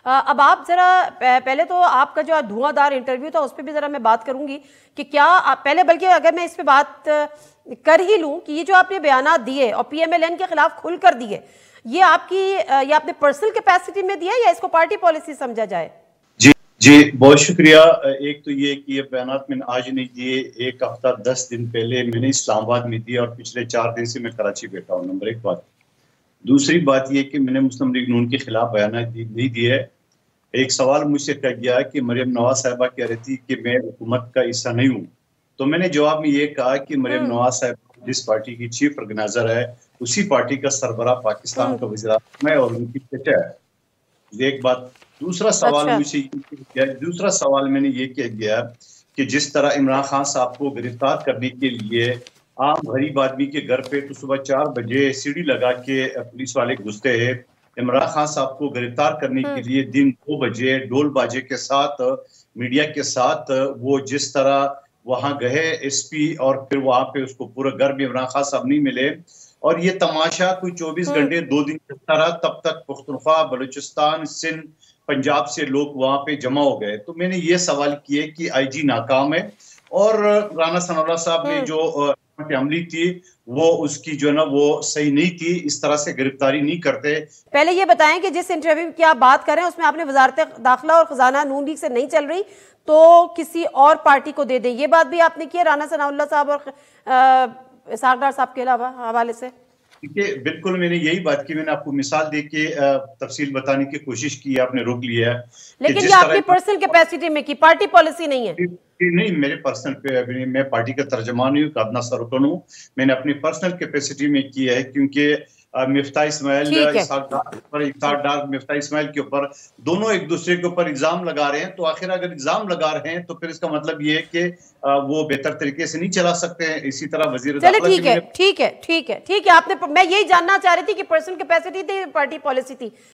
اب آپ ذرا پہلے تو آپ کا جو دھواں دار انٹرویو تھا اس پہ بھی ذرا میں بات کروں گی کہ کیا پہلے بلکہ اگر میں اس پہ بات کر ہی لوں کہ یہ جو آپ نے بیانات دیے اور پی ایم ایل این کے خلاف کھل کر دیے، یہ آپ نے پرسنل کیپیسٹی میں دیا یا اس کو پارٹی پالیسی سمجھا جائے؟ جی بہت شکریہ۔ ایک تو یہ کہ یہ بیانات میں نے آج نہیں دیے، ایک ہفتہ 10 دن پہلے میں نے اسلام آباد میں دیے اور پچھلے 4 دن سے میں کراچی بیٹھا ہوں، نمبر 1 بات۔ دوسری بات یہ کہ میں نے مسلم لیگ نون کے خلاف بیانات نہیں دیے۔ ایک سوال مجھ سے کہا گیا کہ مریم نواز صاحبہ کہہ رہی تھی کہ میں حکومت کا حصہ نہیں ہوں، تو میں نے جواب میں یہ کہا کہ مریم نواز صاحبہ جس پارٹی کی چیف آرگنائزر ہے اسی پارٹی کا سربراہ پاکستان کا وزیر اعظم ہے اور ان کی چچا ہے، یہ ایک بات۔ دوسرا سوال میں نے یہ کہہ گیا کہ جس طرح عمران خان صاحب کو گرفتار کرنے کے لیے عام غریب آدمی کے گھر پہ تو صبح 4 بجے سیڑھی لگا کے پولیس والے گھستے ہیں، عمران خان صاحب کو گرفتار کرنے کے لیے دن 2 بجے ڈول باجے کے ساتھ میڈیا کے ساتھ وہ جس طرح وہاں گئے ایس پی اور پھر وہاں پہ اس کو پورا گھر میں عمران خان صاحب نہیں ملے، اور یہ تماشا کوئی 24 گھنٹے 2 دن چلتا رہا، تب تک پختونخوا، بلوچستان، سندھ، پنجاب سے لوگ وہاں پہ جمع ہو گئے۔ تو میں نے یہ سوال کیے کہ آئی جی ناکام ہے اور رانا ثناء اللہ صاحب نے جو عملی تھی وہ اس کی جو ہے نا وہ صحیح نہیں تھی، اس طرح سے گرفتاری نہیں کرتے۔ پہلے یہ بتائیں کہ جس انٹرویو کی آپ بات کر رہے ہیں اس میں آپ نے وزارت داخلہ اور خزانہ نون لیگ سے نہیں چل رہی تو کسی اور پارٹی کو دے دیں، یہ بات بھی آپ نے کی ہے رانا ثناء اللہ صاحب اور اسحاق ڈار صاحب کے علاوہ حوالے سے؟ بالکل میں نے یہی بات کی، میں نے آپ کو مثال دے کے تفصیل بتانے کی کوشش کی، آپ نے روک لیا ہے۔ لیکن یہ آپ کی پرسنل کیپیسٹی میں کی، پارٹی پالیسی نہیں ہے؟ نہیں، میرے پرسنل پہ میں پارٹی کا ترجمان نہیں ہوں، کادنا سرکن ہوں، میں نے اپنی پرسنل کیپیسٹی میں کیا ہے کیونکہ مفتاح اسماعیل اسحاق ڈار مفتاح اسماعیل کے اوپر دونوں ایک دوسرے کے اوپر الزام لگا رہے ہیں، تو آخر اگر الزام لگا رہے ہیں تو پھر اس کا مطلب یہ ہے کہ وہ بہتر طریقے سے نہیں چلا سکتے ہیں۔ اسی طرح وزیر داخلہ ٹھیک ہے آپ نے، میں یہی جاننا چاہ رہی تھی کہ پرسنل کیپیسٹی تھی پارٹی پالیسی تھی۔